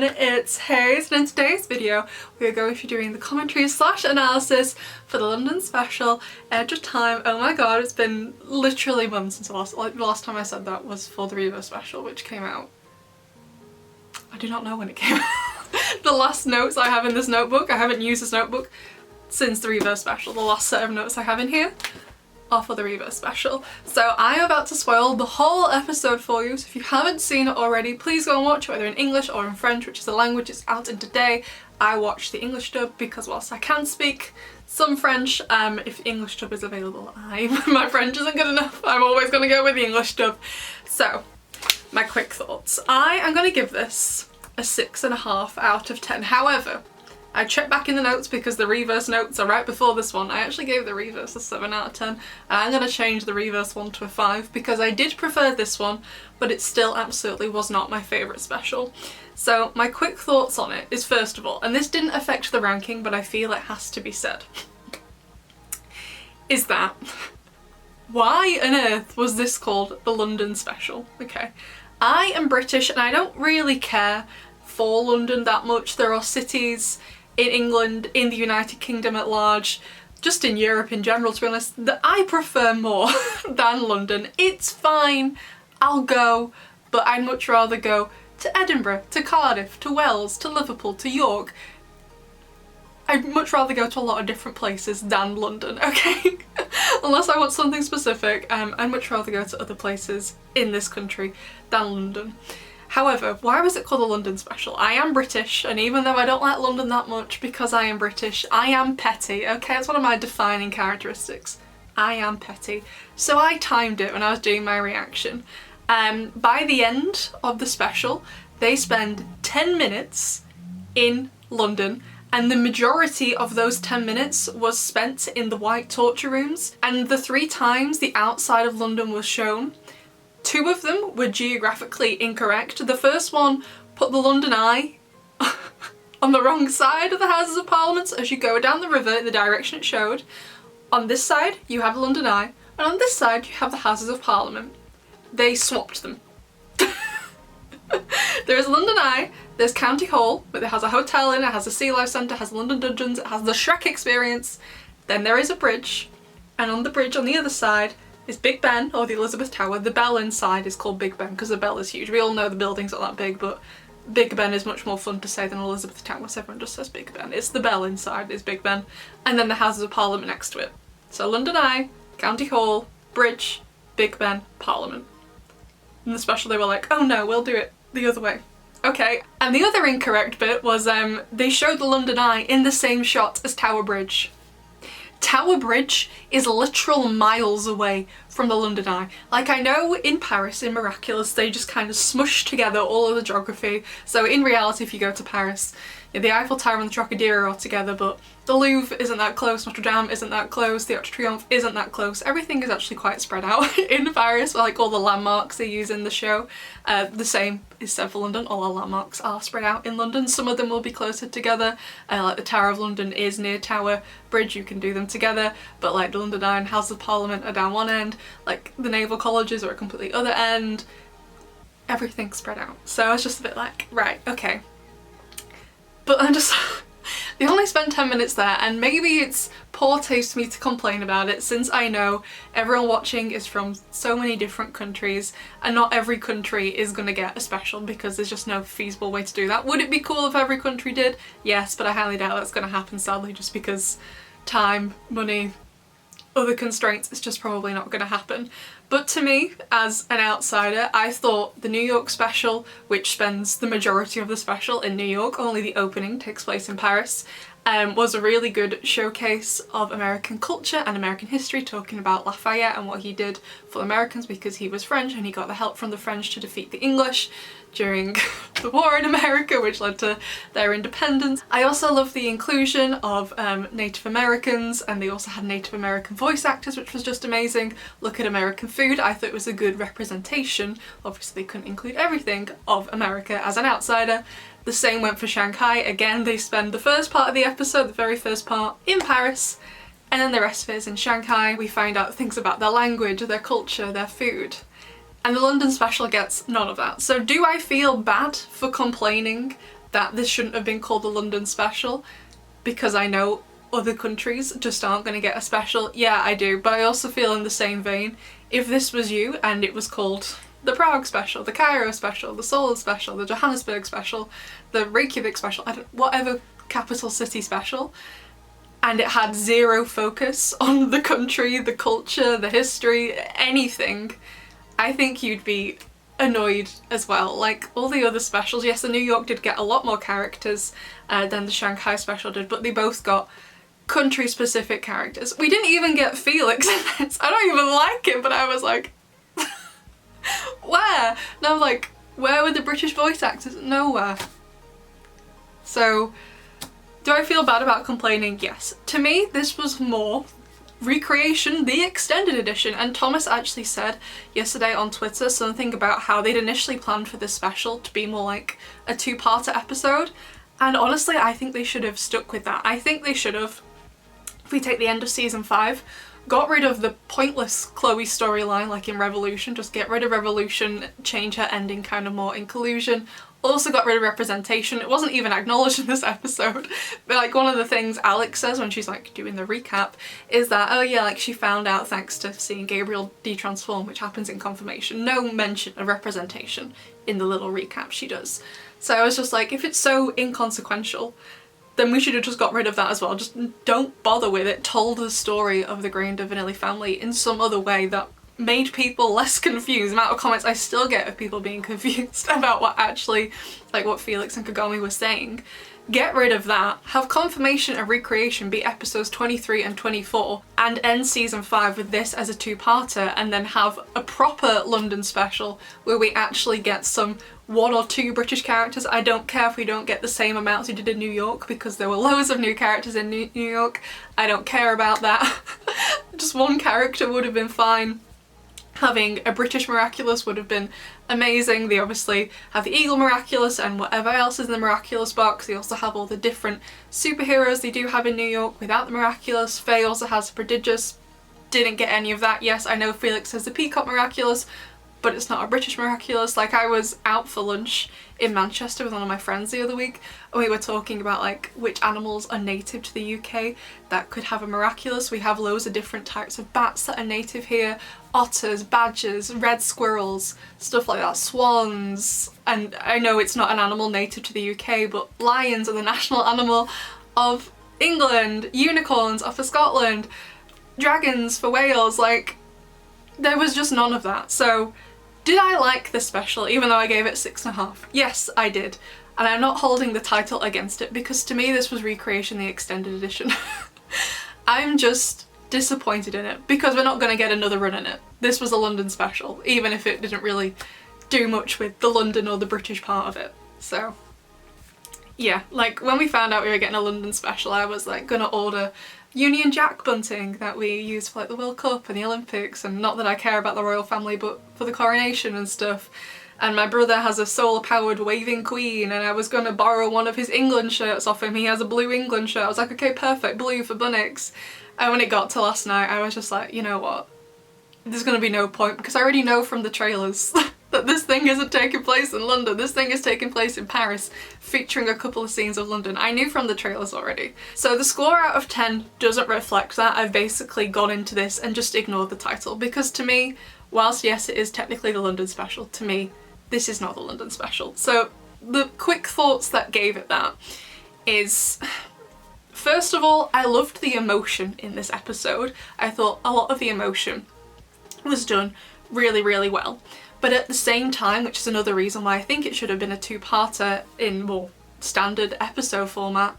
everyone, it's Hayes, and in today's video we are going to be doing the commentary / analysis for the London special, Edge of Time. Oh my god, it's been literally months since the last time I said that was for the Revo special, which came out, I do not know when it came out. The last notes I have in this notebook, I haven't used this notebook since the Revo special. The last set of notes I have in here are for the Revo special. So I am about to spoil the whole episode for you, so if you haven't seen it already, please go and watch it, whether in English or in French, which is the language it's out in today. I watched the English dub because whilst I can speak some French, if the English dub is available, my French isn't good enough. I'm always going to go with the English dub. So, my quick thoughts. I am going to give this a 6.5 out of 10. However, I checked back in the notes because the reverse notes are right before this one. I actually gave the reverse a 7 out of 10, and I'm going to change the reverse one to a 5 because I did prefer this one, but it still absolutely was not my favourite special. So my quick thoughts on it is, first of all, and this didn't affect the ranking, but I feel it has to be said, is that why on earth was this called the London special? Okay, I am British and I don't really care for London that much. There are cities in England, in the United Kingdom at large, just in Europe in general to be honest, that I prefer more than London. It's fine, I'll go, but I'd much rather go to Edinburgh, to Cardiff, to Wales, to Liverpool, to York. I'd much rather go to a lot of different places than London, okay? Unless I want something specific, I'd much rather go to other places in this country than London. However, why was it called the London special? I am British, and even though I don't like London that much because I am British, I am petty, okay? It's one of my defining characteristics. I am petty. So I timed it when I was doing my reaction. By the end of the special, they spend 10 minutes in London, and the majority of those 10 minutes was spent in the white torture rooms, and the 3 times the outside of London was shown, 2 of them were geographically incorrect. The first one put the London Eye on the wrong side of the Houses of Parliament, so as you go down the river in the direction it showed. On this side you have the London Eye, and on this side you have the Houses of Parliament. They swapped them. There is London Eye, there's County Hall, but it has a hotel in it, has a sea life centre, has London Dungeons, it has the Shrek experience. Then there is a bridge, and on the bridge on the other side is Big Ben, or the Elizabeth Tower. The bell inside is called Big Ben because the bell is huge. We all know the building's not that big, but Big Ben is much more fun to say than Elizabeth Tower, so everyone just says Big Ben. It's the bell inside is Big Ben, and then the Houses of Parliament next to it. So London Eye, County Hall, Bridge, Big Ben, Parliament. In the special they were like, oh no, we'll do it the other way. Okay, and the other incorrect bit was they showed the London Eye in the same shot as Tower Bridge. Tower Bridge is literal miles away from the London Eye. Like, I know in Paris, in Miraculous, they just kind of smush together all of the geography. So in reality, if you go to Paris, the Eiffel Tower and the Trocadero are together, but the Louvre isn't that close, Notre Dame isn't that close, the Arc de Triomphe isn't that close. Everything is actually quite spread out in Paris, like all the landmarks they use in the show. The same is said for London, all our landmarks are spread out in London. Some of them will be closer together, like the Tower of London is near Tower Bridge, you can do them together, but like the London Eye and House of Parliament are down one end, like the naval colleges are at a completely other end. Everything's spread out. So I was just a bit like, right, okay. But I'm just, they only spend 10 minutes there, and maybe it's poor taste for me to complain about it since I know everyone watching is from so many different countries and not every country is going to get a special because there's just no feasible way to do that. Would it be cool if every country did? Yes, but I highly doubt that's going to happen sadly, just because time, money, other constraints, it's just probably not going to happen. But to me, as an outsider, I thought the New York special, which spends the majority of the special in New York, only the opening takes place in Paris, was a really good showcase of American culture and American history, talking about Lafayette and what he did for Americans because he was French and he got the help from the French to defeat the English during the war in America, which led to their independence. I also love the inclusion of Native Americans, and they also had Native American voice actors, which was just amazing. Look at American food, I thought it was a good representation. Obviously they couldn't include everything of America as an outsider. The same went for Shanghai. Again, they spend the first part of the episode, the very first part, in Paris, and then the rest of it is in Shanghai. We find out things about their language, their culture, their food. And the London special gets none of that. So do I feel bad for complaining that this shouldn't have been called the London special, because I know other countries just aren't going to get a special. Yeah, I do, but I also feel in the same vein, if this was you and it was called the Prague special, the Cairo special, the Seoul special, the Johannesburg special, the Reykjavik special, whatever capital city special, and it had zero focus on the country, the culture, the history, anything, I think you'd be annoyed as well. Like all the other specials, yes, the New York did get a lot more characters than the Shanghai special did, but they both got country specific characters. We didn't even get Felix in this. I don't even like him, but I was like, where? And I was like, where were the British voice actors? Nowhere. So, do I feel bad about complaining? Yes. To me, this was more recreation, the extended edition, and Thomas actually said yesterday on Twitter something about how they'd initially planned for this special to be more like a two-parter episode, and honestly I think they should have stuck with that. I think they should have, if we take the end of season 5, got rid of the pointless Chloe storyline like in Revolution, just get rid of Revolution, change her ending kind of more in Collusion. Also got rid of representation. It wasn't even acknowledged in this episode, but like one of the things Alex says when she's like doing the recap is that, oh yeah, like she found out thanks to seeing Gabriel detransform, which happens in Confirmation. No mention of representation in the little recap she does. So I was just like, if it's so inconsequential, then we should have just got rid of that as well. Just don't bother with it. Told the story of the Granger Vanilli family in some other way that made people less confused. The amount of comments I still get of people being confused about what actually, like what Felix and Kagami were saying. Get rid of that, have Confirmation and Recreation be episodes 23 and 24, and end season 5 with this as a two-parter, and then have a proper London special where we actually get some 1 or 2 British characters. I don't care if we don't get the same amounts we did in New York, because there were loads of new characters in New York. I don't care about that. Just 1 character would have been fine. Having a British Miraculous would have been amazing. They obviously have the Eagle Miraculous and whatever else is in the Miraculous box. They also have all the different superheroes they do have in New York without the Miraculous. Faye also has Prodigious. Didn't get any of that. Yes, I know Felix has the Peacock Miraculous, but it's not a British Miraculous. Like, I was out for lunch in Manchester with one of my friends the other week, and we were talking about like which animals are native to the UK that could have a Miraculous. We have loads of different types of bats that are native here. Otters, badgers, red squirrels, stuff like that, swans, and I know it's not an animal native to the UK, but lions are the national animal of England, unicorns are for Scotland, dragons for Wales. Like, there was just none of that. So did I like this special even though I gave it 6.5? Yes, I did. And I'm not holding the title against it, because to me this was Recreation the Extended Edition. I'm just disappointed in it because we're not going to get another run in it. This was a London special, even if it didn't really do much with the London or the British part of it. So yeah, like when we found out we were getting a London special, I was like gonna order Union Jack bunting that we use for like the World Cup and the Olympics, and not that I care about the royal family, but for the coronation and stuff. And my brother has a solar-powered waving queen, and I was gonna borrow one of his England shirts off him. He has a blue England shirt. I was like, okay, perfect, blue for Bunnings. And when it got to last night, I was just like, you know what? There's gonna be no point, because I already know from the trailers that this thing isn't taking place in London. This thing is taking place in Paris, featuring a couple of scenes of London. I knew from the trailers already. So the score out of 10 doesn't reflect that. I've basically gone into this and just ignored the title, because to me, whilst yes, it is technically the London special, to me, this is not the London special. So the quick thoughts that gave it that is, first of all, I loved the emotion in this episode. I thought a lot of the emotion was done really, really well. But at the same time, which is another reason why I think it should have been a two-parter in more standard episode format,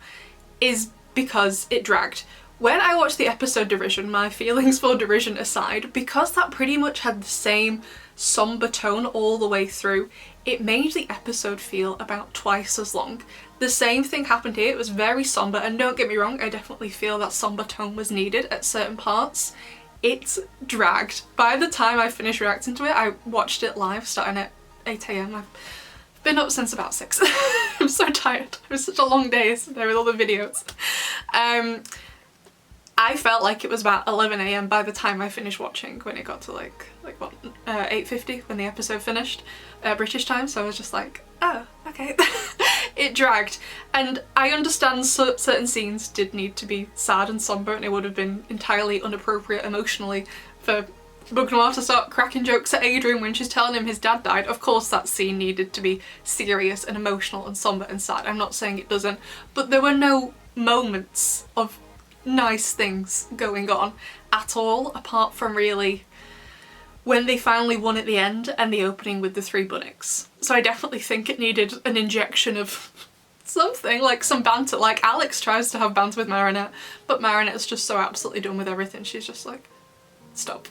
is because it dragged. When I watched the episode Derision, my feelings for Derision aside, because that pretty much had the same somber tone all the way through, it made the episode feel about twice as long. The same thing happened here. It was very somber, and don't get me wrong, I definitely feel that somber tone was needed at certain parts. It dragged. By the time I finished reacting to it, I watched it live starting at 8 AM. I've been up since about 6. I'm so tired. It was such a long day yesterday with all the videos. I felt like it was about 11 AM by the time I finished watching, when it got to like what, 8:50 when the episode finished, British time. So I was just like, oh, okay. it dragged. And I understand certain scenes did need to be sad and somber, and it would have been entirely inappropriate emotionally for Book Noir to start cracking jokes at Adrian when she's telling him his dad died. Of course that scene needed to be serious and emotional and somber and sad. I'm not saying it doesn't, but there were no moments of nice things going on at all, apart from really when they finally won at the end and the opening with the 3 Bunnocks. So I definitely think it needed an injection of something, like some banter. Like Alex tries to have banter with Marinette, but Marinette's just so absolutely done with everything. She's just like, stop.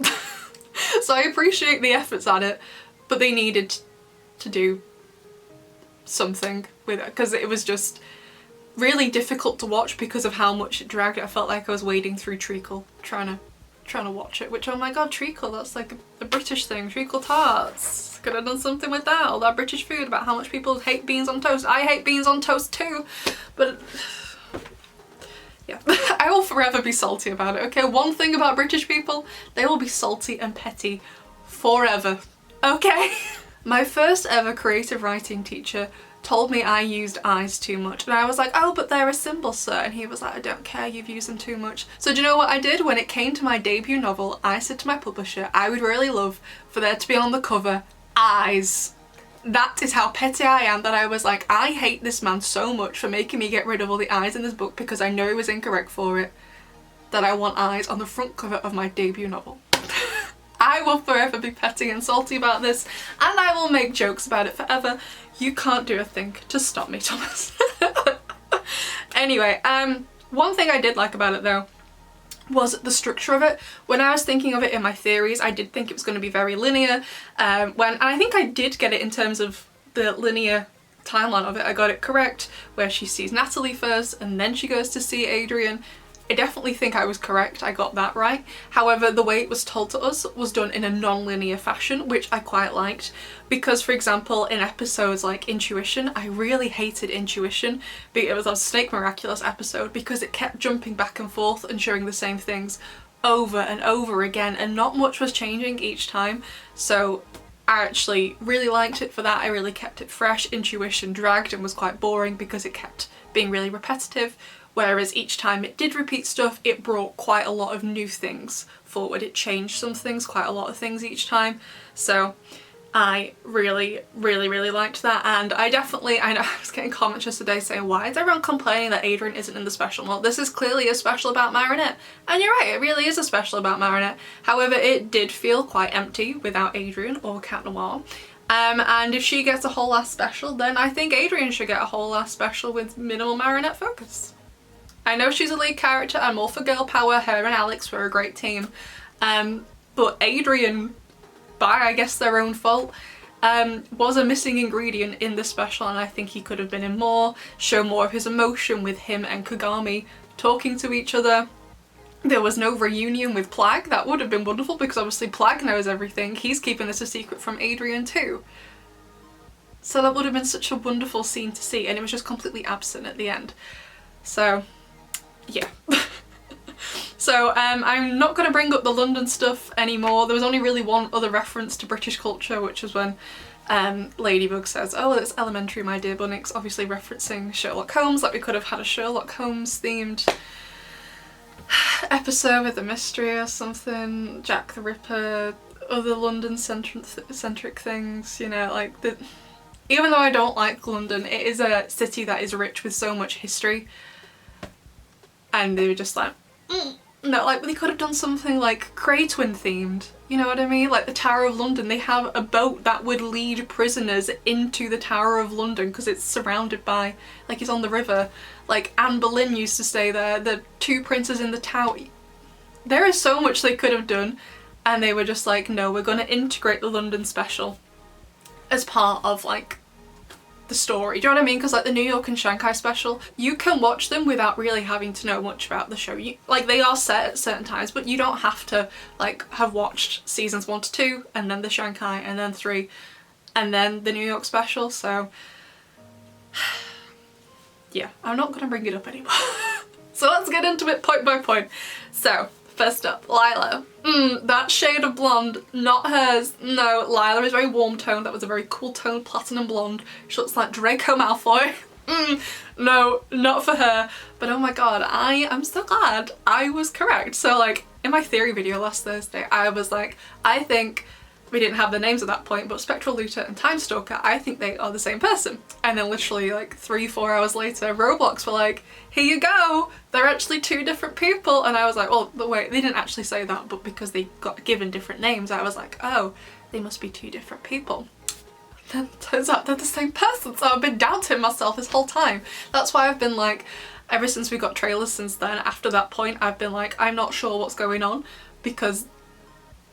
So I appreciate the efforts at it, but they needed to do something with it, because it was just really difficult to watch because of how much it dragged. I felt like I was wading through treacle trying to watch it, which, oh my god, treacle, that's like a British thing. Treacle tarts. Could have done something with that. All that British food about how much people hate beans on toast. I hate beans on toast too, but yeah. I will forever be salty about it, okay? One thing about British people, they will be salty and petty forever, okay? My first ever creative writing teacher told me I used eyes too much, and I was like, oh, but they're a symbol, sir. And he was like, I don't care, you've used them too much. So do you know what I did? When it came to my debut novel, I said to my publisher, I would really love for there to be on the cover, eyes. That is how petty I am, that I was like, I hate this man so much for making me get rid of all the eyes in this book because I know he was incorrect for it, that I want eyes on the front cover of my debut novel. I will forever be petty and salty about this, and I will make jokes about it forever. You can't do a thing to stop me, Thomas. Anyway, one thing I did like about it though was the structure of it. When I was thinking of it in my theories, I did think it was going to be very linear. And I think I did get it in terms of the linear timeline of it. I got it correct, where she sees Natalie first and then she goes to see Adrian. I definitely think I was correct, I got that right. However, the way it was told to us was done in a non-linear fashion, which I quite liked. Because, for example, in episodes like Intuition, I really hated Intuition. It was a Snake Miraculous episode because it kept jumping back and forth and showing the same things over and over again, and not much was changing each time. So I actually really liked it for that. I really kept it fresh. Intuition dragged and was quite boring because it kept being really repetitive. Whereas each time it did repeat stuff, it brought quite a lot of new things forward. It changed some things, quite a lot of things each time. So I really liked that. And I know I was getting comments just today saying, why is everyone complaining that Adrian isn't in the special? Well, this is clearly a special about Marinette. And you're right, it really is a special about Marinette. However, it did feel quite empty without Adrian or Cat Noir. And if she gets a whole ass special, then I think Adrian should get a whole ass special with minimal Marinette focus. I know she's a lead character, I'm all for girl power, her and Alex were a great team, but Adrian, by I guess their own fault, was a missing ingredient in the special, and I think he could have been in more, show more of his emotion with him and Kagami talking to each other. There was no reunion with Plag. That would have been wonderful because obviously Plag knows everything. He's keeping this a secret from Adrian too. So that would have been such a wonderful scene to see, and it was just completely absent at the end. So yeah. So I'm not going to bring up the London stuff anymore. There was only really one other reference to British culture, which was when Ladybug says, oh, it's elementary, my dear Bunnocks, obviously referencing Sherlock Holmes. Like we could have had a Sherlock Holmes themed episode with a mystery or something, Jack the Ripper, other London centric things, you know, like even though I don't like London, it is a city that is rich with so much history. And they were just like, no, like they could have done something like Cray Twin themed, you know what I mean? Like the Tower of London, they have a boat that would lead prisoners into the Tower of London because it's surrounded by, like it's on the river. Like Anne Boleyn used to stay there, the two princes in the tower. There is so much they could have done, and they were just like, no, we're going to integrate the London special as part of like the story. Do you know what I mean? Because like the New York and Shanghai special, you can watch them without really having to know much about the show. Like they are set at certain times, but you don't have to like have watched seasons 1 to 2 and then the Shanghai and then 3 and then the New York special. So yeah, I'm not gonna bring it up anymore. So let's get into it point by point. So first up, Lila. That shade of blonde, not hers. No, Lila is very warm toned. That was a very cool tone, platinum blonde. She looks like Draco Malfoy. no, not for her. But oh my god, I am so glad I was correct. So like in my theory video last Thursday, I was like, I think we didn't have the names at that point, but Spectral Looter and Time Stalker, I think they are the same person. And then literally like 3-4 hours later, Roblox were like, here you go, they're actually 2 different people. And I was like, well, wait, they didn't actually say that, but because they got given different names, I was like, oh, they must be 2 different people. Then turns out they're the same person, so I've been doubting myself this whole time. That's why I've been like, ever since we got trailers since then, after that point, I've been like, I'm not sure what's going on, because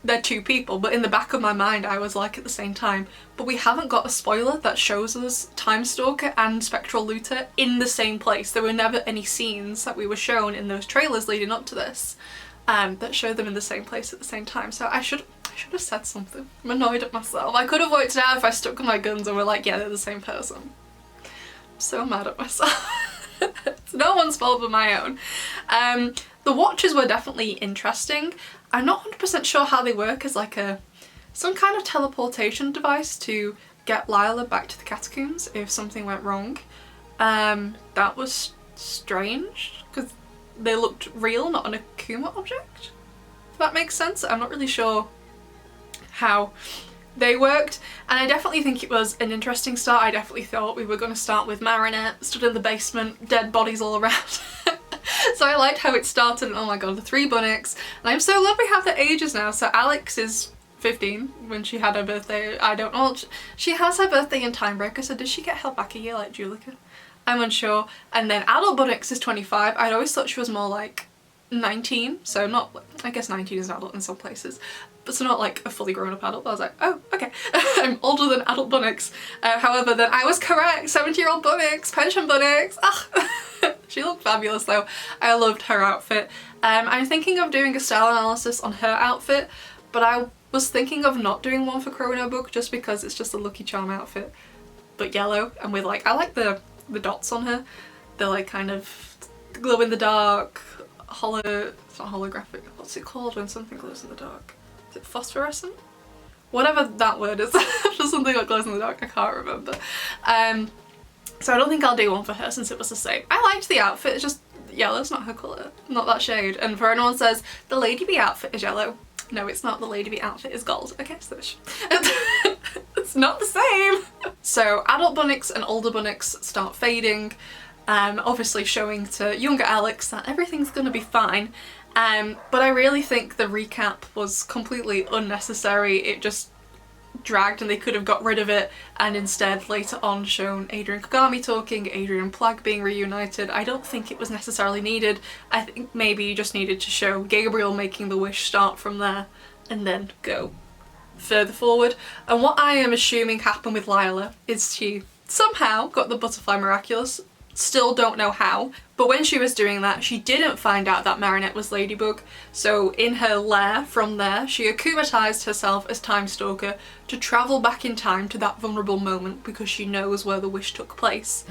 they're 2 people, but in the back of my mind I was like at the same time, but we haven't got a spoiler that shows us Time Stalker and Spectral Looter in the same place. There were never any scenes that we were shown in those trailers leading up to this that showed them in the same place at the same time, so I should have said something. I'm annoyed at myself. I could have worked it out if I stuck with my guns and were like, yeah, they're the same person. I'm so mad at myself. It's no one's fault but my own. The watches were definitely interesting. I'm not 100% sure how they work as like some kind of teleportation device to get Lila back to the catacombs if something went wrong. That was strange because they looked real, not an Akuma object. If that makes sense. I'm not really sure how they worked, and I definitely think it was an interesting start. I definitely thought we were going to start with Marinette stood in the basement, dead bodies all around. So I liked how it started, and oh my god, the 3 Bunnocks, and I'm so glad we have their ages now. So Alex is 15 when she had her birthday. I don't know, she has her birthday in Timebreaker, so did she get held back a year like Julika? I'm unsure. And then adult Bunnocks is 25. I'd always thought she was more like 19, so not, I guess 19 is an adult in some places, but so not like a fully grown up adult. I was like, oh, okay. I'm older than adult Bunnocks. However, then I was correct, 70-year-old Bunnocks, pension Bunnocks. She looked fabulous though. I loved her outfit. I'm thinking of doing a style analysis on her outfit, but I was thinking of not doing one for Chrono Book just because it's just a Lucky Charm outfit, but yellow, and with like, I like the dots on her. They're like kind of glow in the dark, it's not holographic, what's it called when something glows in the dark? Is it phosphorescent? Whatever that word is, just something that glows in the dark, I can't remember. So I don't think I'll do one for her since it was the same. I liked the outfit, it's just yellow's not her colour, not that shade. And for anyone says, the Lady Bee outfit is yellow. No, it's not, the Lady Bee outfit is gold. Okay, so it's not the same. So adult Bunnocks and older Bunnocks start fading, obviously showing to younger Alex that everything's gonna be fine. But I really think the recap was completely unnecessary. It just dragged and they could have got rid of it and instead later on shown Adrian Kagami talking, Adrian Plag being reunited. I don't think it was necessarily needed. I think maybe you just needed to show Gabriel making the wish, start from there and then go further forward. And what I am assuming happened with Lila is she somehow got the butterfly Miraculous. Still don't know how, but when she was doing that she didn't find out that Marinette was Ladybug, so in her lair from there she akumatized herself as Time Stalker to travel back in time to that vulnerable moment because she knows where the wish took place.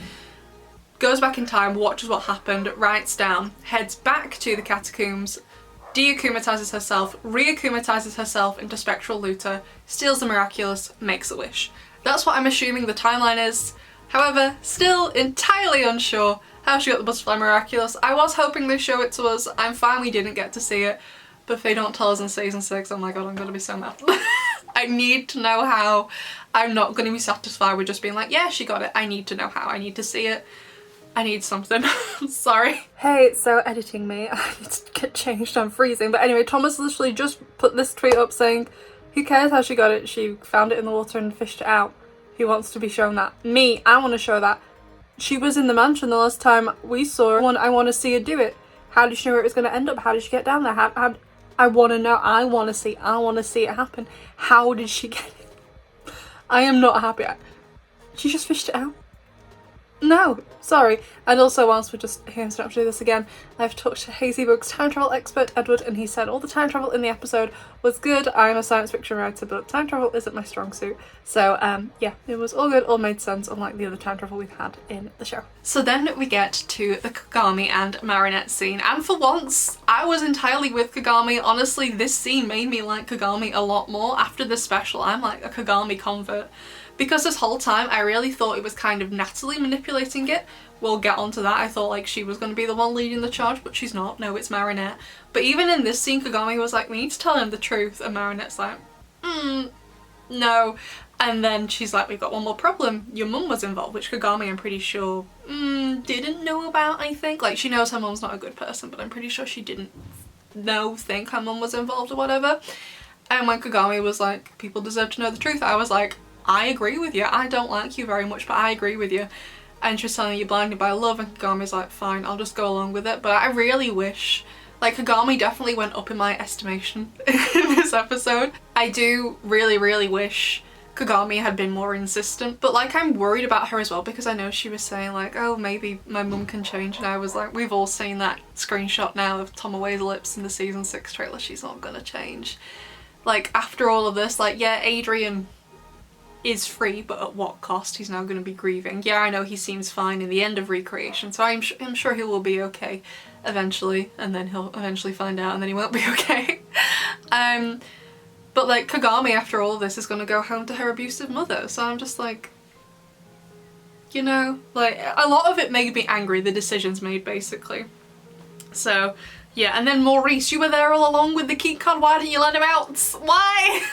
Goes back in time, watches what happened, writes down, heads back to the catacombs, de-akumatizes herself, re-akumatizes herself into Spectral Looter, steals the Miraculous, makes a wish. That's what I'm assuming the timeline is. However, still entirely unsure how she got the butterfly Miraculous. I was hoping they'd show it to us. I'm fine we didn't get to see it, but if they don't tell us in season 6, oh my god, I'm gonna be so mad. I need to know how. I'm not gonna be satisfied with just being like, yeah, she got it. I need to know how. I need to see it. I need something. Sorry. Hey, it's so editing me. I need to get changed, I'm freezing. But anyway, Thomas literally just put this tweet up saying, who cares how she got it? She found it in the water and fished it out. He wants to be shown that. Me, I want to show that. She was in the mansion the last time we saw her. I want to see her do it. How did she know where it was going to end up? How did she get down there? I want to know. I want to see it happen. How did she get it? I am not happy. She just fished it out. No, sorry. And also, whilst we're just here and to do this again, I've talked to Hazybug's time travel expert, Edward, and he said all the time travel in the episode was good. I'm a science fiction writer, but time travel isn't my strong suit. So, yeah, it was all good, all made sense, unlike the other time travel we've had in the show. So then we get to the Kagami and Marinette scene, and for once, I was entirely with Kagami. Honestly, this scene made me like Kagami a lot more. After this special, I'm like a Kagami convert. because this whole time I really thought it was kind of Natalie manipulating it. We'll get onto that. I thought like she was going to be the one leading the charge, but she's not. No, it's Marinette. But even in this scene, Kagami was like, we need to tell him the truth, and Marinette's like, no. And then she's like, we've got one more problem. Your mum was involved, which Kagami, I'm pretty sure, didn't know about, I think. Like, she knows her mum's not a good person, but I'm pretty sure she didn't think her mum was involved or whatever. And when Kagami was like, people deserve to know the truth, I was like, I agree with you. I don't like you very much, but I agree with you. And she's telling you blinded by love, and Kagami's like, fine, I'll just go along with it. But I really wish, like, Kagami definitely went up in my estimation in this episode. I do really, really wish Kagami had been more insistent, but like I'm worried about her as well, because I know she was saying like, oh, maybe my mum can change, and I was like, we've all seen that screenshot now of Tomoe's lips in the season 6 trailer. She's not gonna change. Like, after all of this, like, yeah, Adrian is free, but at what cost? He's now going to be grieving. Yeah, I know he seems fine in the end of Recreation, so I'm sure he will be okay eventually, and then he'll eventually find out, and then he won't be okay. But like, Kagami after all of this is going to go home to her abusive mother, so I'm just like, you know, like, a lot of it made me angry, the decisions made, basically. So yeah, and then Maurice, you were there all along with the key card, why didn't you let him out? Why?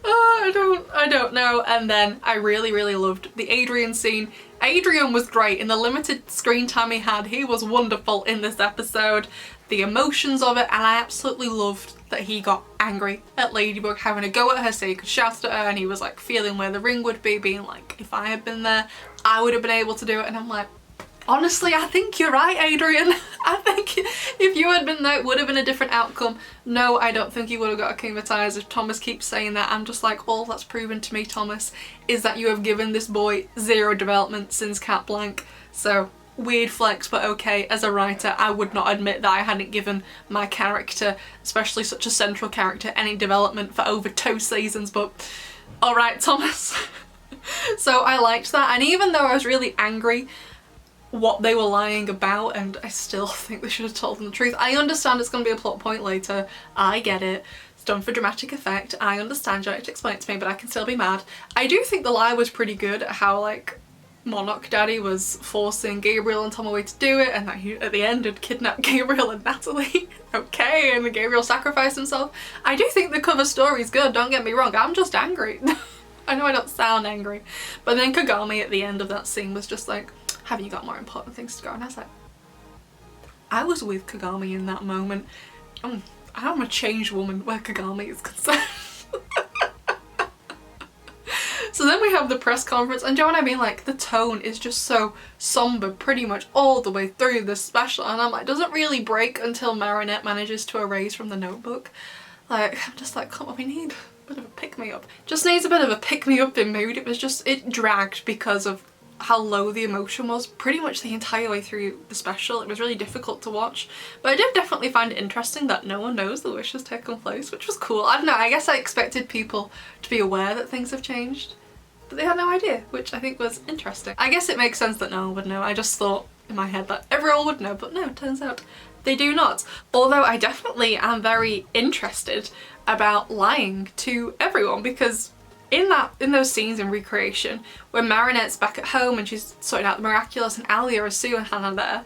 Oh, I don't know. And then I really, really loved the Adrian scene. Adrian was great in the limited screen time he had. He was wonderful in this episode. The emotions of it, and I absolutely loved that he got angry at Ladybug, having a go at her so he could shout at her, and he was like feeling where the ring would be, being like, if I had been there, I would have been able to do it. And I'm like, honestly, I think you're right, Adrian. I think if you had been there, it would have been a different outcome. No, I don't think you would have got acclimatized. If Thomas keeps saying that, I'm just like, all that's proven to me, Thomas, is that you have given this boy zero development since Cat Blanc. So, weird flex, but okay. As a writer, I would not admit that I hadn't given my character, especially such a central character, any development for over 2 seasons, but alright, Thomas. So I liked that, and even though I was really angry what they were lying about, and I still think they should have told them the truth. I understand it's going to be a plot point later. I get it. It's done for dramatic effect. I understand you like to explain it to me, but I can still be mad. I do think the lie was pretty good at how, like, Monarch Daddy was forcing Gabriel and Tomoe to do it, and that he, at the end, had kidnapped Gabriel and Natalie. Okay, and then Gabriel sacrificed himself. I do think the cover story's good, don't get me wrong. I'm just angry. I know I don't sound angry. But then Kagami at the end of that scene was just like, haven't you got more important things to go? And I was like, I was with Kagami in that moment. I'm a changed woman where Kagami is concerned. So then we have the press conference, and do you know what I mean? Like, the tone is just so somber pretty much all the way through this special, and I'm like, does it really break until Marinette manages to erase from the notebook? Like, I'm just like, come on, we need a bit of a pick-me-up. Just needs a bit of a pick-me-up in mood. It was just, it dragged because of how low the emotion was pretty much the entire way through the special. It was really difficult to watch, but I did definitely find it interesting that no one knows the wish has taken place, which was cool. I don't know, I guess I expected people to be aware that things have changed, but they had no idea, which I think was interesting. I guess it makes sense that no one would know. I just thought in my head that everyone would know, but no, it turns out they do not. Although I definitely am very interested about lying to everyone, because in those scenes in Recreation, when Marinette's back at home and she's sorting out the Miraculous and Alia or Sue and Hannah there,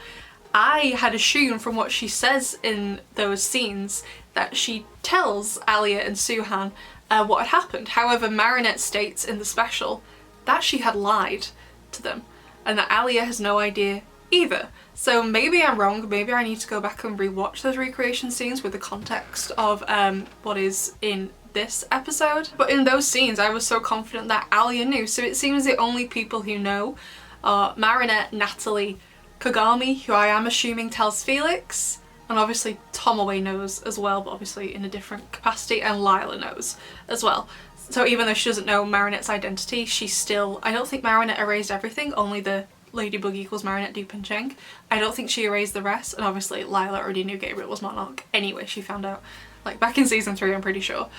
I had assumed from what she says in those scenes that she tells Alia and Suhan what had happened. However, Marinette states in the special that she had lied to them, and that Alia has no idea either. So maybe I'm wrong, maybe I need to go back and rewatch those Recreation scenes with the context of what is in this episode. But in those scenes I was so confident that Alia knew, so it seems the only people who know are Marinette, Natalie, Kagami, who I am assuming tells Felix, and obviously Tomoe knows as well, but obviously in a different capacity, and Lila knows as well. So even though she doesn't know Marinette's identity, she's still, I don't think Marinette erased everything, only the Ladybug equals Marinette Dupin Cheng. I don't think she erased the rest, and obviously Lila already knew Gabriel was Monarch anyway. She found out like back in season 3, I'm pretty sure.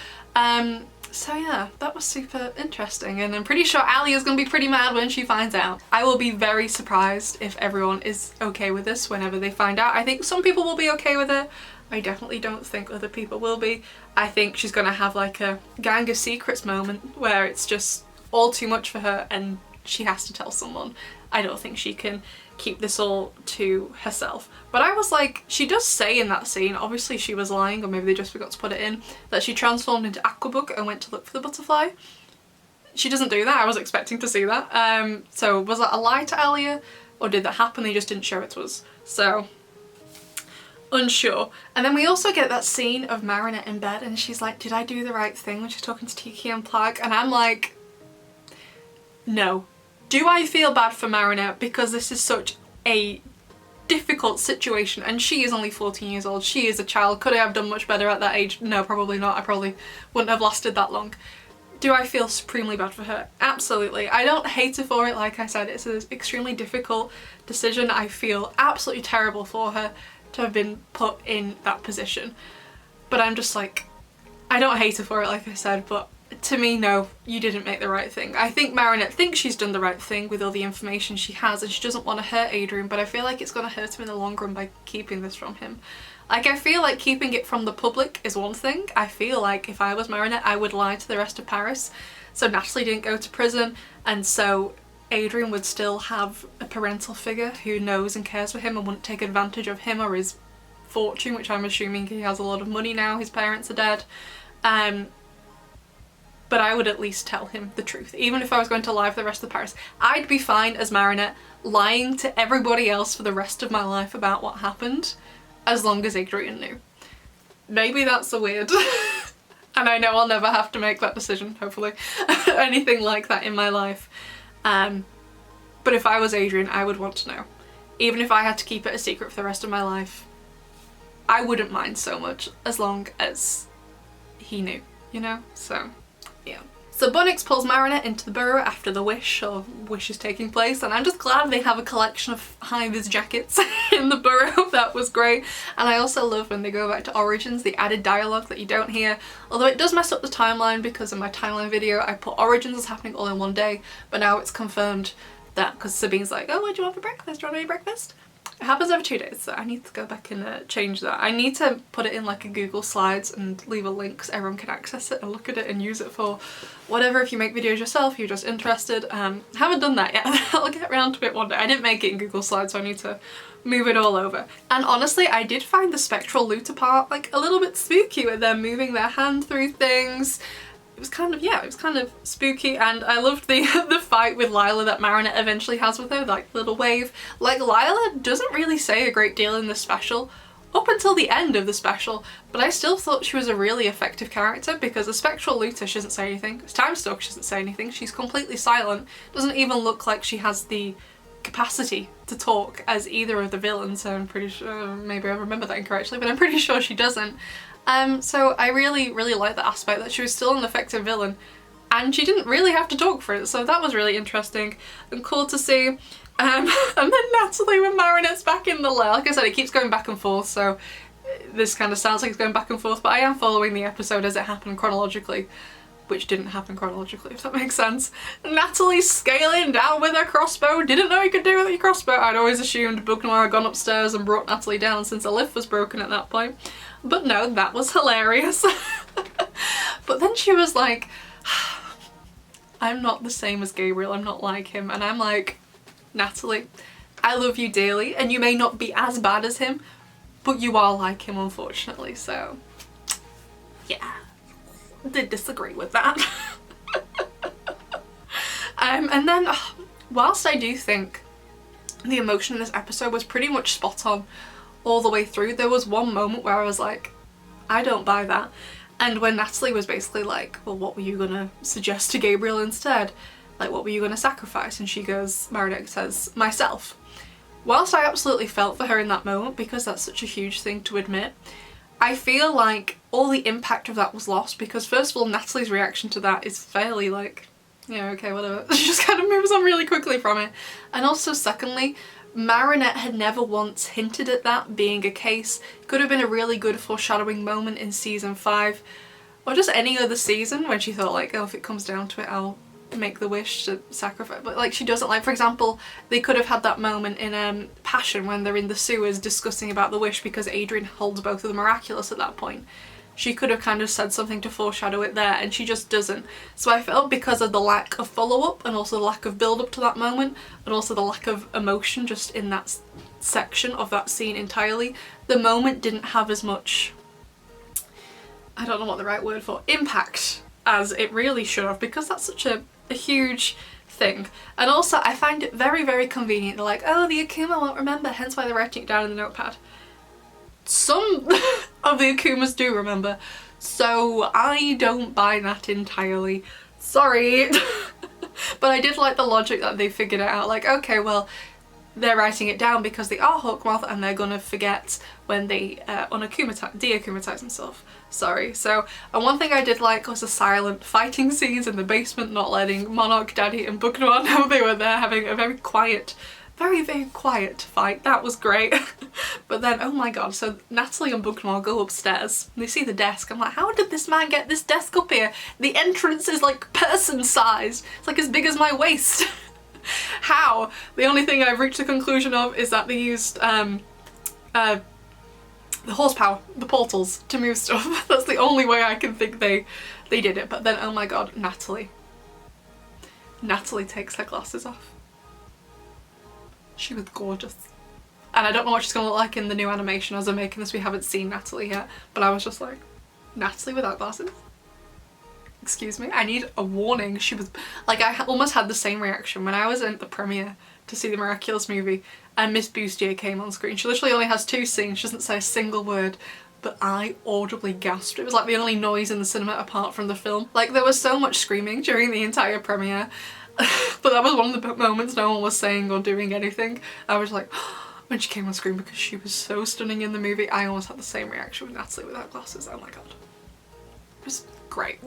So yeah, that was super interesting, and I'm pretty sure Alia's gonna be pretty mad when she finds out. I will be very surprised if everyone is okay with this whenever they find out. I think some people will be okay with it. I definitely don't think other people will be. I think she's gonna have like a gang of secrets moment where it's just all too much for her and she has to tell someone. I don't think she can keep this all to herself. But I was like, she does say in that scene, obviously she was lying, or maybe they just forgot to put it in, that she transformed into Aquabug and went to look for the butterfly. She doesn't do that. I was expecting to see that. So was that a lie to Alia, or did that happen? They just didn't show it to us. So, unsure. And then we also get that scene of Marinette in bed and she's like, did I do the right thing, when she's talking to Tiki and Plag? And I'm like, no. Do I feel bad for Marinette because this is such a difficult situation and she is only 14 years old, she is a child. Could I have done much better at that age? No, probably not. I probably wouldn't have lasted that long. Do I feel supremely bad for her? Absolutely. I don't hate her for it, like I said, it's an extremely difficult decision. I feel absolutely terrible for her to have been put in that position. But I'm just like, I don't hate her for it, like I said, but to me, no, you didn't make the right thing. I think Marinette thinks she's done the right thing with all the information she has and she doesn't want to hurt Adrien, but I feel like it's going to hurt him in the long run by keeping this from him. Like, I feel like keeping it from the public is one thing. I feel like if I was Marinette, I would lie to the rest of Paris. So Natalie didn't go to prison, and so Adrien would still have a parental figure who knows and cares for him and wouldn't take advantage of him or his fortune, which I'm assuming he has a lot of money now, his parents are dead. But I would at least tell him the truth. Even if I was going to lie for the rest of Paris, I'd be fine as Marinette lying to everybody else for the rest of my life about what happened, as long as Adrien knew. Maybe that's a weird and I know I'll never have to make that decision, hopefully, anything like that in my life. But if I was Adrien, I would want to know. Even if I had to keep it a secret for the rest of my life, I wouldn't mind so much as long as he knew, you know? So, yeah. So Bunnix pulls Marinette into the burrow after the wish is taking place, and I'm just glad they have a collection of high-vis jackets in the burrow. That was great. And I also love when they go back to Origins, the added dialogue that you don't hear. Although it does mess up the timeline, because in my timeline video I put Origins as happening all in one day, but now it's confirmed that, because Sabine's like, oh, what do you want for breakfast? Do you want any breakfast? It happens every 2 days, so I need to go back and change that. I need to put it in like a Google Slides and leave a link so everyone can access it and look at it and use it for whatever. If you make videos yourself, you're just interested. Haven't done that yet. I'll get around to it one day. I didn't make it in Google Slides, so I need to move it all over. And honestly, I did find the spectral looter part like a little bit spooky with them moving their hand through things. It was kind of, yeah, it was kind of spooky, and I loved the the fight with Lila that Marinette eventually has with her, like little wave. Like, Lila doesn't really say a great deal in the special up until the end of the special, but I still thought she was a really effective character, because the spectral looter, she doesn't say anything. Time Stalker, she doesn't say anything. She's completely silent. Doesn't even look like she has the capacity to talk as either of the villains, so I'm pretty sure, maybe I remember that incorrectly, but I'm pretty sure she doesn't. So I really like that aspect, that she was still an effective villain and she didn't really have to talk for it, so that was really interesting and cool to see. And then Natalie when Marinette's back in the lair, like I said, it keeps going back and forth, so this kind of sounds like it's going back and forth, but I am following the episode as it happened chronologically, which didn't happen chronologically, if that makes sense. Natalie's scaling down with her crossbow. Didn't know you could do it with your crossbow. I'd always assumed Book Noir had gone upstairs and brought Natalie down since the lift was broken at that point. But no, that was hilarious. But then she was like, I'm not the same as Gabriel, I'm not like him. And I'm like, Natalie, I love you dearly, and you may not be as bad as him, but you are like him, unfortunately. So yeah, I did disagree with that. And then whilst I do think the emotion in this episode was pretty much spot on all the way through, there was one moment where I was like, I don't buy that. And when Natalie was basically like, well, what were you gonna suggest to Gabriel instead? Like, what were you gonna sacrifice? And she goes, Marinette says, myself. Whilst I absolutely felt for her in that moment, because that's such a huge thing to admit, I feel like all the impact of that was lost, because first of all, Natalie's reaction to that is fairly like, yeah, okay, whatever. She just kind of moves on really quickly from it. And also secondly, Marinette had never once hinted at that being a case. Could have been a really good foreshadowing moment in season 5, or just any other season when she thought like, oh, if it comes down to it, I'll make the wish to sacrifice, but like she doesn't. Like, for example, they could have had that moment in Passion when they're in the sewers discussing about the wish, because Adrian holds both of the Miraculous at that point. She could have kind of said something to foreshadow it there, and she just doesn't. So I felt because of the lack of follow-up and also the lack of build-up to that moment, and also the lack of emotion just in that section of that scene entirely, the moment didn't have as much, I don't know what the right word for, impact as it really should have, because that's such a huge thing. And also I find it very, very convenient. They're like, oh, the Akuma won't remember, hence why they're writing it down in the notepad. Some of the Akumas do remember, so I don't buy that entirely. Sorry. But I did like the logic that they figured it out, like, okay, well, they're writing it down because they are Hawkmoth and they're gonna forget when they de-akumatize themselves. Sorry. So, and one thing I did like was the silent fighting scenes in the basement, not letting Monarch, Daddy and Bug Noir know they were there, having a very quiet, very, very quiet fight. That was great. But then, oh my god, so Natalie and Bug Noir go upstairs and they see the desk. I'm like, how did this man get this desk up here? The entrance is like person sized. It's like as big as my waist. How? The only thing I've reached the conclusion of is that they used the horsepower, the portals, to move stuff. That's the only way I can think they did it. But then, oh my god, Natalie. Natalie takes her glasses off. She was gorgeous. And I don't know what she's gonna look like in the new animation as I'm making this. We haven't seen Natalie yet. But I was just like, Natalie without glasses? Excuse me? I need a warning. She was like, I almost had the same reaction when I was in the premiere to see the Miraculous movie and Miss Bustier came on screen. She literally only has 2 scenes. She doesn't say a single word, but I audibly gasped. It was like the only noise in the cinema apart from the film. Like, there was so much screaming during the entire premiere. But that was one of the moments no one was saying or doing anything. I was like, when she came on screen, because she was so stunning in the movie. I almost had the same reaction with Natalie without glasses. Oh my god. It was great.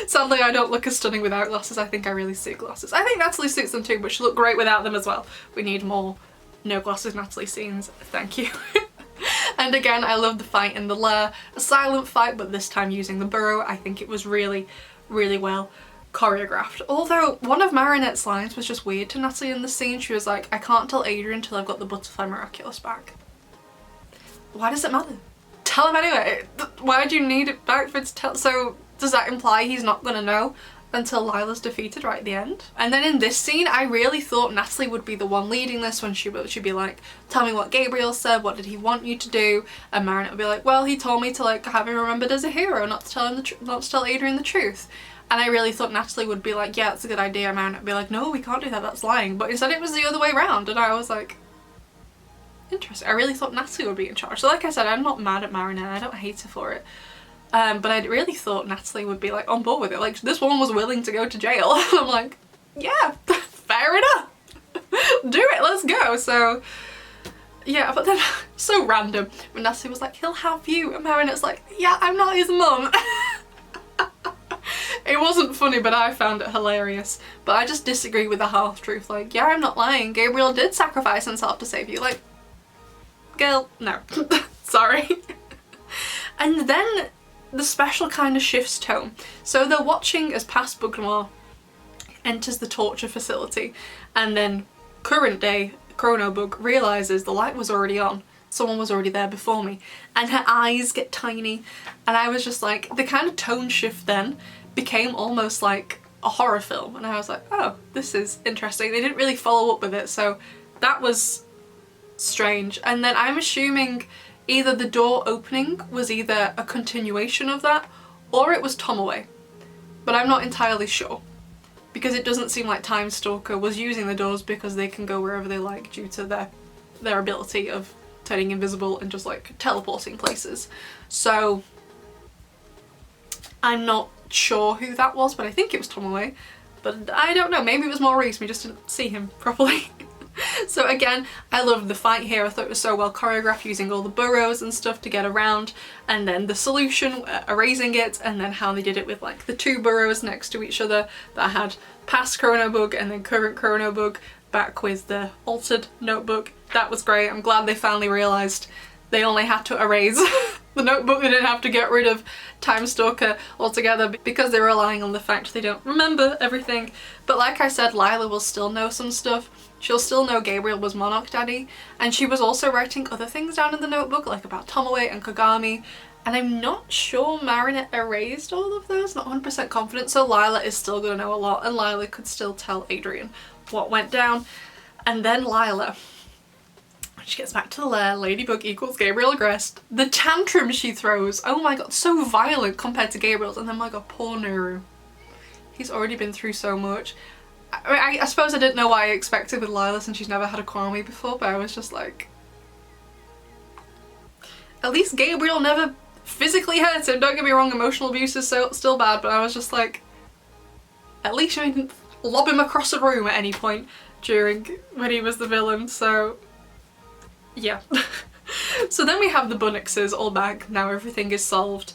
Sadly, I don't look as stunning without glasses. I think I really suit glasses. I think Natalie suits them too, but she looked great without them as well. We need more no glasses Natalie scenes. Thank you. And again, I love the fight in the lair. A silent fight, but this time using the burrow. I think it was really, really well choreographed. Although one of Marinette's lines was just weird to Natalie in the scene. She was like, I can't tell Adrian until I've got the Butterfly Miraculous back. Why does it matter? Tell him anyway. Why do you need it back for it to tell? So does that imply he's not gonna know until Lila's defeated right at the end? And then in this scene, I really thought Natalie would be the one leading this, when she'd be like, tell me what Gabriel said, what did he want you to do? And Marinette would be like, well, he told me to like have him remembered as a hero, not to tell Adrian the truth. And I really thought Natalie would be like, yeah, it's a good idea. Marinette would be like, no, we can't do that, that's lying. But instead it was the other way around, and I was like, interesting. I really thought Natalie would be in charge. So like I said, I'm not mad at Marinette, I don't hate her for it. But I really thought Natalie would be like on board with it. Like, this woman was willing to go to jail. And I'm like, yeah, fair enough. Do it, let's go. So yeah, but then so random when Natalie was like, he'll have you, and Marinette's like, yeah, I'm not his mum. It wasn't funny, but I found it hilarious. But I just disagree with the half-truth. Like, yeah, I'm not lying. Gabriel did sacrifice himself to save you. Like, girl, no. Sorry. And then the special kind of shifts tone. So they're watching as past Bug Noir enters the torture facility, and then current day Chronobug realises the light was already on. Someone was already there before me. And her eyes get tiny. And I was just like, the kind of tone shift then became almost like a horror film. And I was like, oh, this is interesting. They didn't really follow up with it, so that was strange. And then I'm assuming either the door opening was either a continuation of that, or it was Tomoe. But I'm not entirely sure, because it doesn't seem like Time Stalker was using the doors because they can go wherever they like due to their ability of turning invisible and just like teleporting places. So I'm not sure who that was, but I think it was Tomoe. But I don't know, maybe it was Maurice, we just didn't see him properly. So again, I loved the fight here. I thought it was so well choreographed, using all the burrows and stuff to get around, and then the solution, erasing it, and then how they did it with like the 2 burrows next to each other that had past Chronobug and then current Chronobug back with the altered notebook. That was great. I'm glad they finally realised they only had to erase The Notebook didn't have to get rid of Time Stalker altogether because they're relying on the fact they don't remember everything. But like I said, Lila will still know some stuff. She'll still know Gabriel was Monarch Daddy, and she was also writing other things down in the Notebook, like about Tomoe and Kagami, and I'm not sure Marinette erased all of those, not 100% confident, so Lila is still going to know a lot, and Lila could still tell Adrian what went down. And then Lila, when she gets back to the lair, Ladybug equals Gabriel aggressed. The tantrum she throws, oh my god, so violent compared to Gabriel's, and then my god, poor Nuru. He's already been through so much. I suppose I didn't know what I expected with Lila since she's never had a Kwame before, but I was just like, at least Gabriel never physically hurt him. Don't get me wrong, emotional abuse is still bad, but I was just like, at least I didn't lob him across the room at any point when he was the villain, so yeah. So then we have the Bunnixes all back, now everything is solved.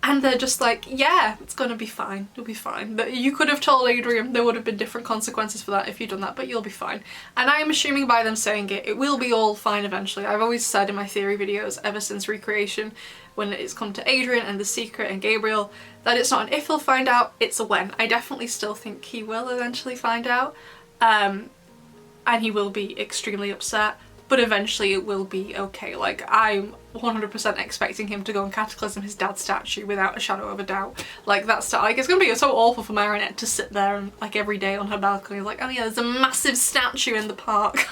And they're just like, yeah, it's gonna be fine, you'll be fine. You could have told Adrian there would have been different consequences for that if you'd done that, but you'll be fine. And I am assuming by them saying it, it will be all fine eventually. I've always said in my theory videos ever since Recreation, when it's come to Adrian and The Secret and Gabriel, that it's not an if he'll find out, it's a when. I definitely still think he will eventually find out, and he will be extremely upset, but eventually it will be okay. Like, I'm 100% expecting him to go and cataclysm his dad's statue without a shadow of a doubt. Like, like, it's gonna be so awful for Marinette to sit there and like every day on her balcony like, oh yeah, there's a massive statue in the park.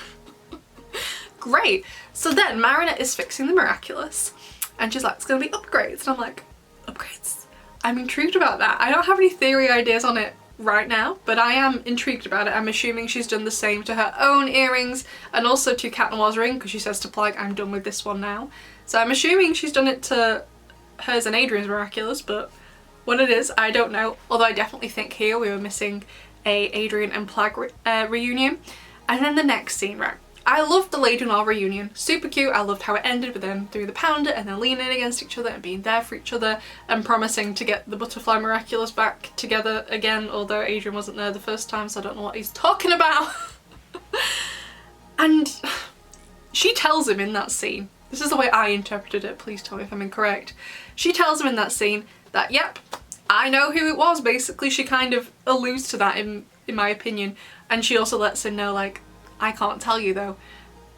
Great. So then Marinette is fixing the Miraculous and she's like, it's gonna be upgrades, and I'm like, upgrades? I'm intrigued about that. I don't have any theory ideas on it right now, but I am intrigued about it. I'm assuming she's done the same to her own earrings and also to Cat Noir's ring, because she says to Plague, I'm done with this one now. So I'm assuming she's done it to hers and Adrian's Miraculous, but what it is, I don't know. Although I definitely think here we were missing a Adrian and Plague reunion. And then the next scene, right? I loved the Lady Noir reunion, super cute. I loved how it ended with them through the pounder and then leaning against each other and being there for each other and promising to get the Butterfly Miraculous back together again, although Adrian wasn't there the first time, so I don't know what he's talking about. And she tells him in that scene, this is the way I interpreted it, please tell me if I'm incorrect. She tells him in that scene that, yep, I know who it was, basically. She kind of alludes to that in my opinion, and she also lets him know, like, I can't tell you though.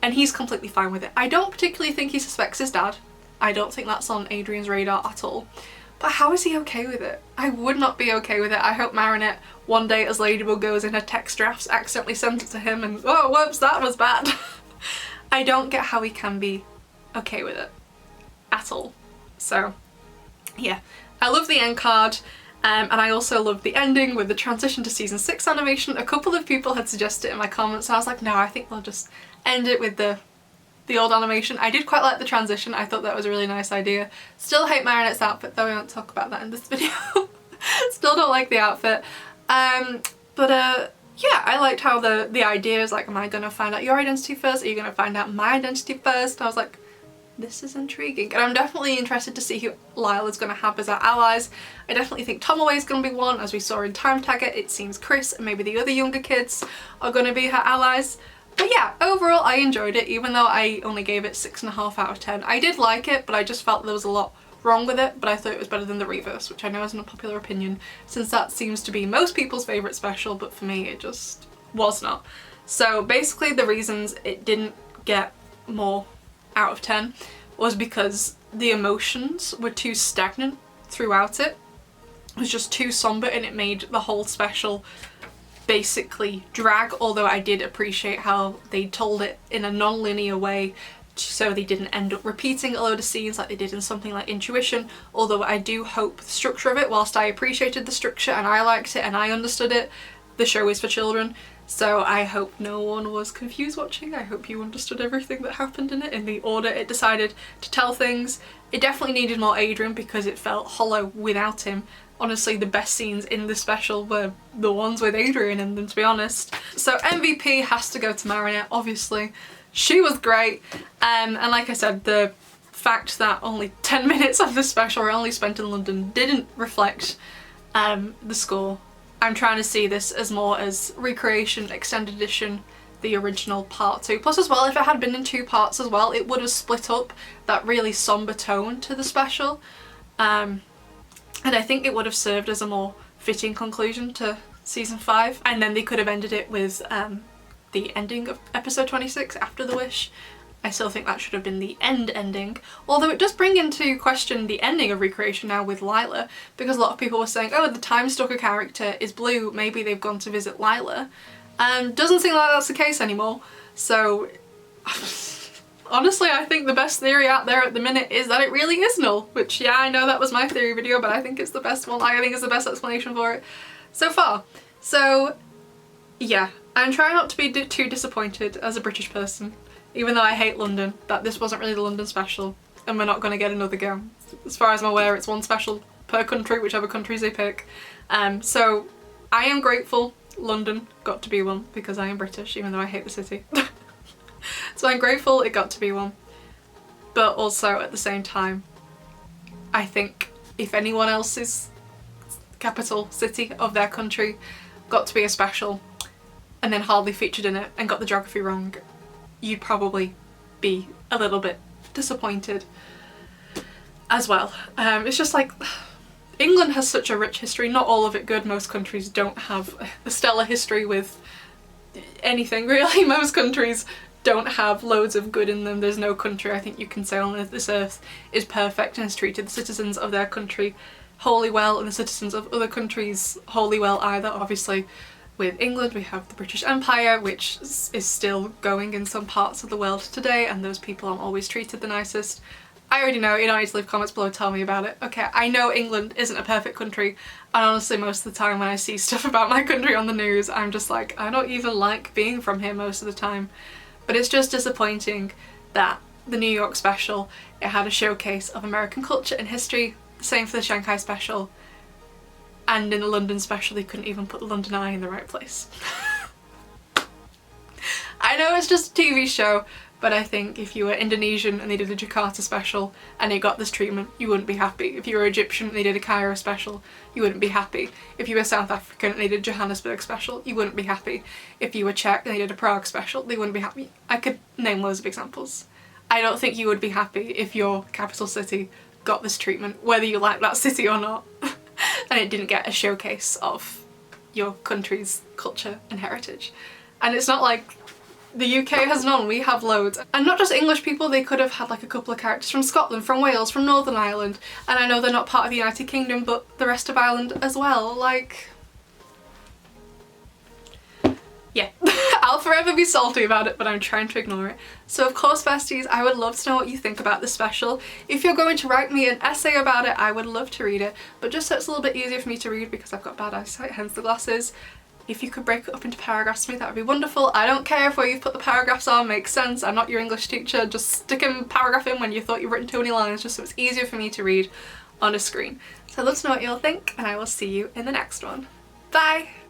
And he's completely fine with it. I don't particularly think he suspects his dad. I don't think that's on Adrian's radar at all. But how is he okay with it? I would not be okay with it. I hope Marinette one day, as Ladybug goes in her text drafts, accidentally sends it to him and, oh whoops, that was bad. I don't get how he can be okay with it at all. So yeah, I love the end card. And I also loved the ending with the transition to season 6 animation. A couple of people had suggested it in my comments, so I was like, no, I think we'll just end it with the old animation. I did quite like the transition. I thought that was a really nice idea. Still hate Marinette's outfit, though we won't talk about that in this video. Still don't like the outfit. Yeah, I liked how the idea is like, am I gonna find out your identity first? Are you gonna find out my identity first? And I was like, this is intriguing, and I'm definitely interested to see who Lila's going to have as our allies. I definitely think Tomoe is going to be one, as we saw in Time Tagger. It seems Chris and maybe the other younger kids are going to be her allies. But yeah, overall I enjoyed it, even though I only gave it 6.5 out of 10. I did like it, but I just felt there was a lot wrong with it, but I thought it was better than the Reverse, which I know isn't a popular opinion, since that seems to be most people's favourite special, but for me it just was not. So basically the reasons it didn't get more out of 10 was because the emotions were too stagnant throughout it. It was just too somber and it made the whole special basically drag, although I did appreciate how they told it in a non-linear way so they didn't end up repeating a load of scenes like they did in something like Intuition, although I do hope the structure of it, whilst I appreciated the structure and I liked it and I understood it, the show is for children. So I hope no one was confused watching. I hope you understood everything that happened in it in the order it decided to tell things. It definitely needed more Adrian because it felt hollow without him. Honestly, the best scenes in the special were the ones with Adrian in them, to be honest. So MVP has to go to Marinette, obviously. She was great. And like I said, the fact that only 10 minutes of the special were only spent in London didn't reflect the score. I'm trying to see this as more as Recreation, Extended Edition, the original part 2. Plus as well, if it had been in 2 parts as well, it would have split up that really somber tone to the special. And I think it would have served as a more fitting conclusion to season 5. And then they could have ended it with the ending of episode 26, After the Wish. I still think that should have been the ending. Although it does bring into question the ending of Recreation now with Lila, because a lot of people were saying, oh, the Time Stalker character is blue, maybe they've gone to visit Lila. Doesn't seem like that's the case anymore. So honestly, I think the best theory out there at the minute is that it really is null, which, yeah, I know that was my theory video, but I think it's the best one. I think it's the best explanation for it so far. So yeah, I'm trying not to be too disappointed as a British person, even though I hate London, that this wasn't really the London special and we're not going to get another go. As far as I'm aware, it's one special per country, whichever countries they pick. So I am grateful London got to be one because I am British, even though I hate the city. So I'm grateful it got to be one. But also at the same time, I think if anyone else's capital city of their country got to be a special and then hardly featured in it and got the geography wrong, you'd probably be a little bit disappointed as well. It's just like, England has such a rich history, not all of it good. Most countries don't have a stellar history with anything really. Most countries don't have loads of good in them. There's no country I think you can say on this earth is perfect and has treated the citizens of their country wholly well and the citizens of other countries wholly well either. Obviously with England we have the British Empire, which is still going in some parts of the world today, and those people aren't always treated the nicest. I already know, you don't need to leave comments below, tell me about it. Okay, I know England isn't a perfect country, and honestly most of the time when I see stuff about my country on the news, I'm just like, I don't even like being from here most of the time. But it's just disappointing that the New York special, it had a showcase of American culture and history, the same for the Shanghai special, and in the London special they couldn't even put the London Eye in the right place. I know it's just a TV show, but I think if you were Indonesian and they did a Jakarta special and it got this treatment, you wouldn't be happy. If you were Egyptian and they did a Cairo special, you wouldn't be happy. If you were South African and they did a Johannesburg special, you wouldn't be happy. If you were Czech and they did a Prague special, they wouldn't be happy. I could name loads of examples. I don't think you would be happy if your capital city got this treatment, whether you like that city or not, and it didn't get a showcase of your country's culture and heritage. And it's not like the UK has none, we have loads. And not just English people, they could have had like a couple of characters from Scotland, from Wales, from Northern Ireland, and I know they're not part of the United Kingdom, but the rest of Ireland as well, like... yeah. I'll forever be salty about it, but I'm trying to ignore it. So of course, besties, I would love to know what you think about this special. If you're going to write me an essay about it, I would love to read it, but just so it's a little bit easier for me to read because I've got bad eyesight, hence the glasses, if you could break it up into paragraphs for me, that would be wonderful. I don't care if where you've put the paragraphs on makes sense. I'm not your English teacher. Just stick a paragraph in when you thought you've written too many lines, just so it's easier for me to read on a screen. So I'd love to know what you'll think, and I will see you in the next one. Bye!